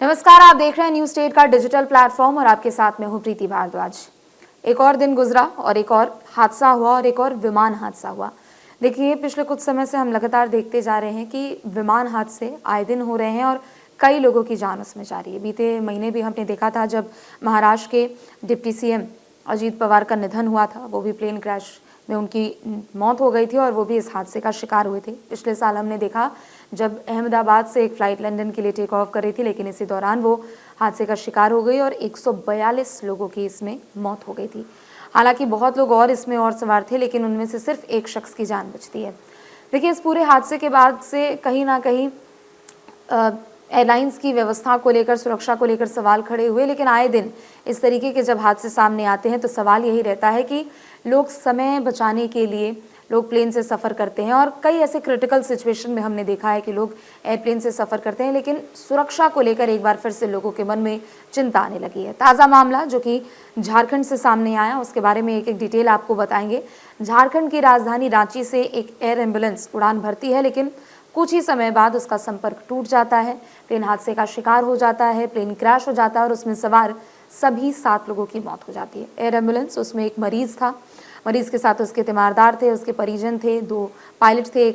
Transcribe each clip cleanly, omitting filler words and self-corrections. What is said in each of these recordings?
नमस्कार, आप देख रहे हैं न्यूज स्टेट का डिजिटल प्लेटफॉर्म और आपके साथ में हूं प्रीति भारद्वाज। एक और दिन गुजरा और एक और हादसा हुआ और एक और विमान हादसा हुआ। देखिए, पिछले कुछ समय से हम लगातार देखते जा रहे हैं कि विमान हादसे आए दिन हो रहे हैं और कई लोगों की जान उसमें जा रही है। बीते महीने भी हमने देखा था जब महाराष्ट्र के डिप्टी सीएम अजीत पवार का निधन हुआ था, वो भी प्लेन क्रैश में उनकी मौत हो गई थी और वो भी इस हादसे का शिकार हुए थे। पिछले साल हमने देखा जब अहमदाबाद से एक फ़्लाइट लंदन के लिए टेक ऑफ कर रही थी, लेकिन इसी दौरान वो हादसे का शिकार हो गई और 142 लोगों की इसमें मौत हो गई थी। हालांकि बहुत लोग और इसमें और सवार थे, लेकिन उनमें से सिर्फ एक शख्स की जान बचती है। देखिए, इस पूरे हादसे के बाद से कहीं ना कहीं एयरलाइंस की व्यवस्था को लेकर, सुरक्षा को लेकर सवाल खड़े हुए। लेकिन आए दिन इस तरीके के जब हादसे सामने आते हैं तो सवाल यही रहता है कि लोग समय बचाने के लिए लोग प्लेन से सफ़र करते हैं और कई ऐसे क्रिटिकल सिचुएशन में हमने देखा है कि लोग एयरप्लेन से सफ़र करते हैं, लेकिन सुरक्षा को लेकर एक बार फिर से लोगों के मन में चिंता आने लगी है। ताज़ा मामला जो कि झारखंड से सामने आया, उसके बारे में एक एक डिटेल आपको बताएंगे। झारखंड की राजधानी रांची से एक एयर एम्बुलेंस उड़ान भरती है, लेकिन कुछ ही समय बाद उसका संपर्क टूट जाता है, प्लेन हादसे का शिकार हो जाता है, प्लेन क्रैश हो जाता है और उसमें सवार सभी 7 लोगों की मौत हो जाती है। एयर एम्बुलेंस, उसमें एक मरीज था, मरीज के साथ उसके तीमारदार थे, उसके परिजन थे, 2 पायलट थे,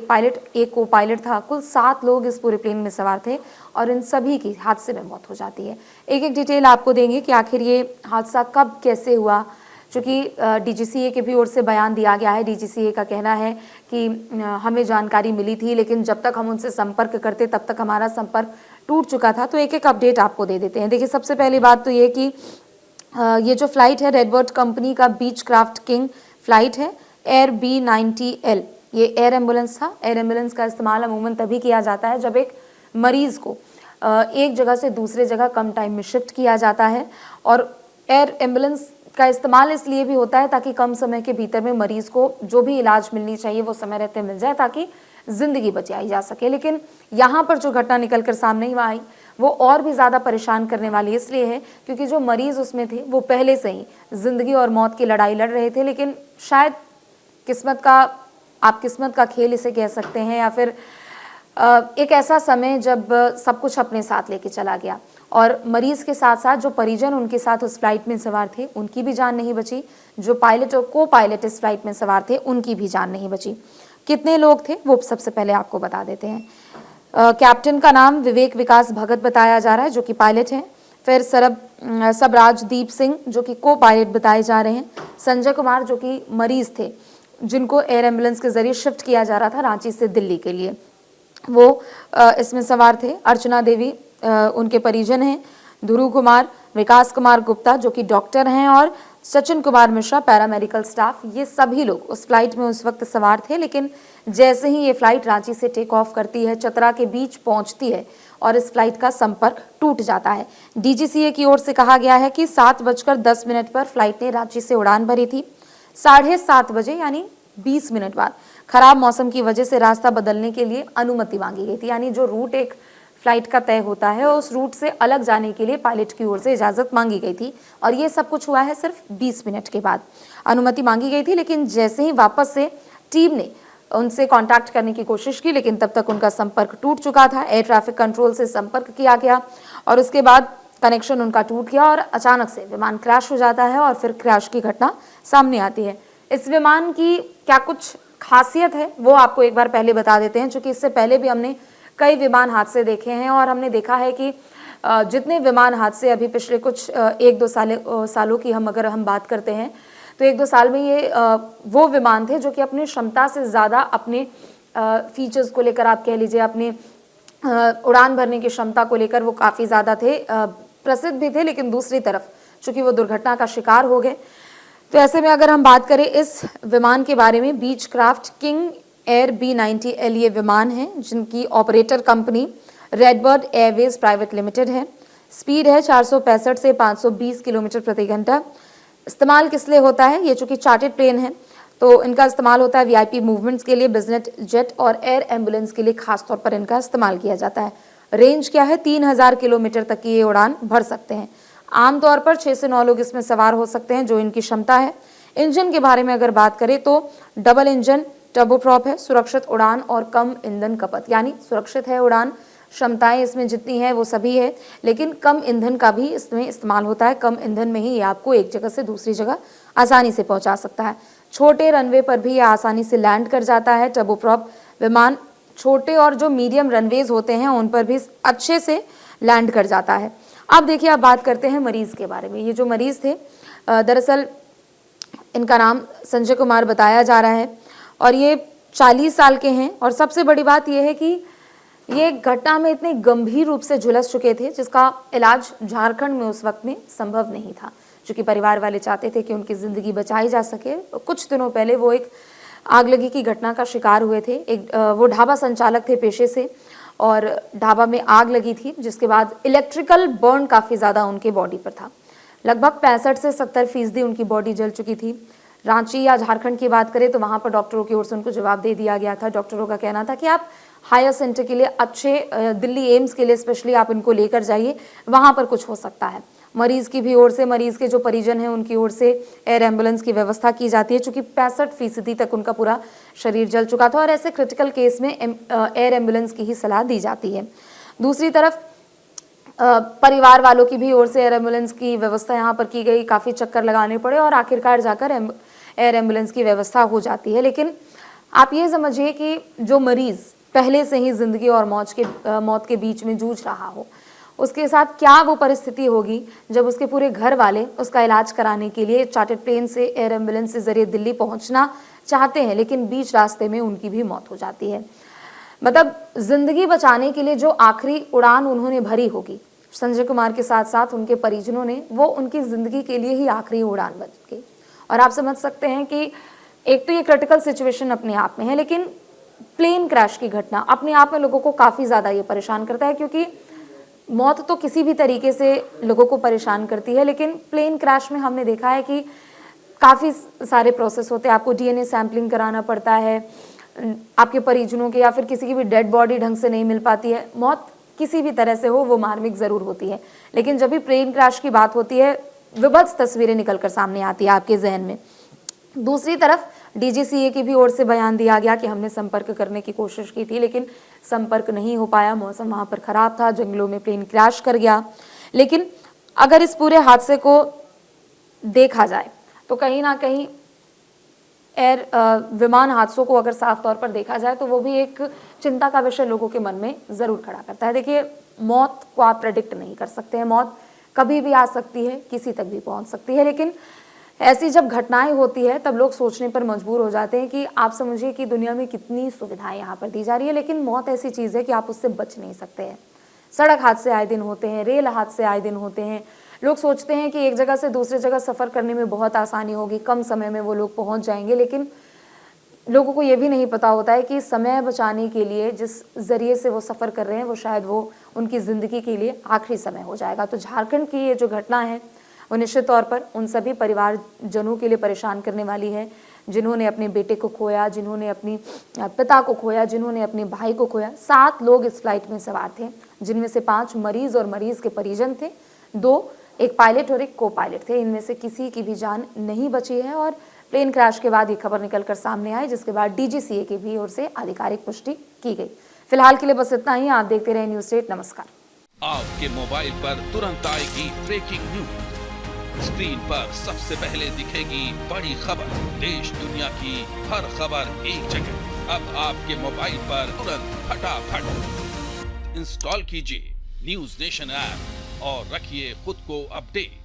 एक को पायलट था। कुल 7 लोग इस पूरे प्लेन में सवार थे और इन सभी की हादसे में मौत हो जाती है। एक एक डिटेल आपको देंगे कि आखिर ये हादसा कब कैसे हुआ। चूँकि डीजीसीए की भी ओर से बयान दिया गया है। डीजीसीए का कहना है कि हमें जानकारी मिली थी, लेकिन जब तक हम उनसे संपर्क करते तब तक हमारा संपर्क टूट चुका था। तो एक एक अपडेट आपको दे देते हैं। देखिए, सबसे पहली बात तो ये कि ये जो फ्लाइट है रेडबर्ड कंपनी का बीच क्राफ्ट किंग फ्लाइट है, एयर B90L, ये एयर एम्बुलेंस था। एयर एम्बुलेंस का इस्तेमाल अमूमन तभी किया जाता है जब एक मरीज को एक जगह से दूसरे जगह कम टाइम में शिफ्ट किया जाता है। और एयर एम्बुलेंस का इस्तेमाल इसलिए भी होता है ताकि कम समय के भीतर में मरीज को जो भी इलाज मिलनी चाहिए वो समय रहते मिल जाए, ताकि जिंदगी बचाई जा सके। लेकिन यहाँ पर जो घटना निकलकर सामने ही आई वो और भी ज़्यादा परेशान करने वाली इसलिए है क्योंकि जो मरीज उसमें थे वो पहले से ही जिंदगी और मौत की लड़ाई लड़ रहे थे। लेकिन शायद किस्मत का, आप किस्मत का खेल इसे कह सकते हैं, या फिर एक ऐसा समय जब सब कुछ अपने साथ लेके चला गया और मरीज के साथ साथ जो परिजन उनके साथ उस फ्लाइट में सवार थे उनकी भी जान नहीं बची। जो पायलट और को पायलट इस फ्लाइट में सवार थे उनकी भी जान नहीं बची। कितने लोग थे वो सबसे पहले आपको बता देते हैं। कैप्टन का नाम विवेक विकास भगत बताया जा रहा है, जो कि पायलट हैं। फिर सबराजदीप सिंह जो कि को पायलट बताए जा रहे हैं। संजय कुमार जो कि मरीज थे जिनको एयर एम्बुलेंस के जरिए शिफ्ट किया जा रहा था रांची से दिल्ली के लिए, वो इसमें सवार थे। अर्चना देवी उनके परिजन हैं। ध्रुव कुमार, विकास कुमार गुप्ता जो कि डॉक्टर हैं और सचिन कुमार मिश्रा पैरामेडिकल स्टाफ, ये सभी लोग उस फ्लाइट में उस वक्त सवार थे। लेकिन जैसे ही ये फ्लाइट रांची से टेक ऑफ करती है, चतरा के बीच पहुंचती है और इस फ्लाइट का संपर्क टूट जाता है। डीजीसीए की ओर से कहा गया है कि 7:10 पर फ्लाइट ने रांची से उड़ान भरी थी। 7:30 बजे यानी 20 मिनट बाद खराब मौसम की वजह से रास्ता बदलने के लिए अनुमति मांगी गई थी। यानी जो रूट एक फ्लाइट का तय होता है उस रूट से अलग जाने के लिए पायलट की ओर से इजाज़त मांगी गई थी और ये सब कुछ हुआ है सिर्फ 20 मिनट के बाद। अनुमति मांगी गई थी, लेकिन जैसे ही वापस से टीम ने उनसे कांटेक्ट करने की कोशिश की, लेकिन तब तक उनका संपर्क टूट चुका था। एयर ट्रैफिक कंट्रोल से संपर्क किया गया और उसके बाद कनेक्शन उनका टूट गया और अचानक से विमान क्रैश हो जाता है और फिर क्रैश की घटना सामने आती है। इस विमान की क्या कुछ खासियत है वो आपको एक बार पहले बता देते हैं, क्योंकि इससे पहले भी हमने कई विमान हादसे देखे हैं और हमने देखा है कि जितने विमान हादसे अभी पिछले कुछ 1-2 सालों की अगर हम बात करते हैं तो 1-2 साल में ये वो विमान थे जो कि अपनी क्षमता से ज़्यादा अपने फीचर्स को लेकर, आप कह लीजिए अपने उड़ान भरने की क्षमता को लेकर वो काफ़ी ज़्यादा थे, प्रसिद्ध भी थे। लेकिन दूसरी तरफ चूँकि वो दुर्घटना का शिकार हो गए, तो ऐसे में अगर हम बात करें इस विमान के बारे में, बीच क्राफ्ट किंग एयर B90L ये विमान है जिनकी operator company RedBird Airways private limited है। स्पीड है 465 से 520 किलोमीटर प्रति घंटा। इस्तेमाल किस लिए होता है, ये चूँकि चार्टेड प्लेन है तो इनका इस्तेमाल होता है वीआईपी मूवमेंट्स के लिए, बिजनेस जेट और एयर एम्बुलेंस के लिए खास तौर पर इनका इस्तेमाल किया जाता है। रेंज क्या है, 3000 किलोमीटर तक की ये उड़ान भर सकते हैं। आमतौर पर 6 से 9 लोग इसमें सवार हो सकते हैं, जो इनकी क्षमता है। इंजन के बारे में अगर बात करें तो डबल इंजन टर्बोप्रॉप है, सुरक्षित उड़ान और कम ईंधन खपत, यानी सुरक्षित है उड़ान, क्षमताएं इसमें जितनी है वो सभी है, लेकिन कम ईंधन का भी इसमें इस्तेमाल होता है। कम ईंधन में ही ये आपको एक जगह से दूसरी जगह आसानी से पहुंचा सकता है। छोटे रनवे पर भी ये आसानी से लैंड कर जाता है। टर्बोप्रॉप विमान छोटे और जो मीडियम रनवेज होते हैं उन पर भी अच्छे से लैंड कर जाता है। अब देखिए, अब बात करते हैं मरीज के बारे में। ये जो मरीज थे, दरअसल इनका नाम संजय कुमार बताया जा रहा है और ये 40 साल के हैं। और सबसे बड़ी बात यह है कि ये घटना में इतने गंभीर रूप से झुलस चुके थे जिसका इलाज झारखंड में उस वक्त में संभव नहीं था, क्योंकि परिवार वाले चाहते थे कि उनकी ज़िंदगी बचाई जा सके। कुछ दिनों पहले वो एक आगलगी की घटना का शिकार हुए थे। वो ढाबा संचालक थे पेशे से और ढाबा में आग लगी थी, जिसके बाद इलेक्ट्रिकल बर्न काफ़ी ज़्यादा उनके बॉडी पर था। लगभग 65 से 70% उनकी बॉडी जल चुकी थी। रांची या झारखंड की बात करें तो वहाँ पर डॉक्टरों की ओर से उनको जवाब दे दिया गया था। डॉक्टरों का कहना था कि आप हायर सेंटर के लिए, अच्छे दिल्ली एम्स के लिए स्पेशली आप इनको लेकर जाइए, वहाँ पर कुछ हो सकता है। मरीज़ की भी ओर से, मरीज़ के जो परिजन हैं उनकी ओर से एयर एम्बुलेंस की व्यवस्था की जाती है, चूँकि 65% तक उनका पूरा शरीर जल चुका था और ऐसे क्रिटिकल केस में एयर एम्बुलेंस की ही सलाह दी जाती है। दूसरी तरफ परिवार वालों की भी ओर से एयर एम्बुलेंस की व्यवस्था यहाँ पर की गई। काफ़ी चक्कर लगाने पड़े और आखिरकार जाकर एयर एम्बुलेंस की व्यवस्था हो जाती है। लेकिन आप ये समझिए कि जो मरीज़ पहले से ही ज़िंदगी और मौत के बीच में जूझ रहा हो, उसके साथ क्या वो परिस्थिति होगी जब उसके पूरे घर वाले उसका इलाज कराने के लिए चार्टर्ड प्लेन से, एयर एम्बुलेंस के ज़रिए दिल्ली पहुँचना चाहते हैं, लेकिन बीच रास्ते में उनकी भी मौत हो जाती है। मतलब ज़िंदगी बचाने के लिए जो आखिरी उड़ान उन्होंने भरी होगी, संजय कुमार के साथ साथ उनके परिजनों ने, वो उनकी ज़िंदगी के लिए ही आखिरी उड़ान बन गई। और आप समझ सकते हैं कि एक तो ये क्रिटिकल सिचुएशन अपने आप में है, लेकिन प्लेन क्रैश की घटना अपने आप में लोगों को काफ़ी ज़्यादा ये परेशान करता है, क्योंकि मौत तो किसी भी तरीके से लोगों को परेशान करती है, लेकिन प्लेन क्रैश में हमने देखा है कि काफ़ी सारे प्रोसेस होते हैं। आपको डीएनए सैंपलिंग कराना पड़ता है, आपके परिजनों के या फिर किसी की भी डेड बॉडी ढंग से नहीं मिल पाती है। मौत किसी भी तरह से हो वो मार्मिक ज़रूर होती है, लेकिन जब भी प्लेन क्रैश की बात होती है विभत्स तस्वीरें निकल कर सामने आती है आपके जहन में। दूसरी तरफ डीजीसीए की भी ओर से बयान दिया गया कि हमने संपर्क करने की कोशिश की थी, लेकिन संपर्क नहीं हो पाया। मौसम वहाँ पर ख़राब था, जंगलों में प्लेन क्रैश कर गया। लेकिन अगर इस पूरे हादसे को देखा जाए तो कहीं ना कहीं विमान हादसों को अगर साफ तौर पर देखा जाए तो वो भी एक चिंता का विषय लोगों के मन में ज़रूर खड़ा करता है। देखिए, मौत को आप प्रेडिक्ट नहीं कर सकते हैं, मौत कभी भी आ सकती है, किसी तक भी पहुंच सकती है। लेकिन ऐसी जब घटनाएं होती है तब लोग सोचने पर मजबूर हो जाते हैं कि आप समझिए कि दुनिया में कितनी सुविधाएं यहाँ पर दी जा रही है, लेकिन मौत ऐसी चीज़ है कि आप उससे बच नहीं सकते हैं। सड़क हादसे आए दिन होते हैं, रेल हादसे आए दिन होते हैं। लोग सोचते हैं कि एक जगह से दूसरी जगह सफ़र करने में बहुत आसानी होगी, कम समय में वो लोग पहुँच जाएंगे, लेकिन लोगों को ये भी नहीं पता होता है कि समय बचाने के लिए जिस ज़रिए से वो सफ़र कर रहे हैं वो शायद वो उनकी ज़िंदगी के लिए आखिरी समय हो जाएगा। तो झारखंड की ये जो घटना है वो निश्चित तौर पर उन सभी परिवारजनों के लिए परेशान करने वाली है जिन्होंने अपने बेटे को खोया, जिन्होंने अपनी पिता को खोया, जिन्होंने अपने भाई को खोया। 7 लोग इस फ्लाइट में सवार थे, जिनमें से 5 मरीज़ और मरीज़ के परिजन थे, 2 एक पायलट और एक को पायलट थे। इनमें से किसी की भी जान नहीं बची है और प्लेन क्रैश के बाद ये खबर निकलकर सामने आई, जिसके बाद डीजीसीए की भी ओर से आधिकारिक पुष्टि की गई। फिलहाल के लिए बस इतना ही। आप देखते रहे न्यूज़ 8। नमस्कार। आपके मोबाइल पर तुरंत आएगी ब्रेकिंग न्यूज, स्क्रीन पर सबसे पहले दिखेगी बड़ी खबर, देश दुनिया की हर खबर एक जगह। अब आपके मोबाइल पर तुरंत फटाफट इंस्टॉल कीजिए न्यूज़ नेशन ऐप और रखिए खुद को अपडेट।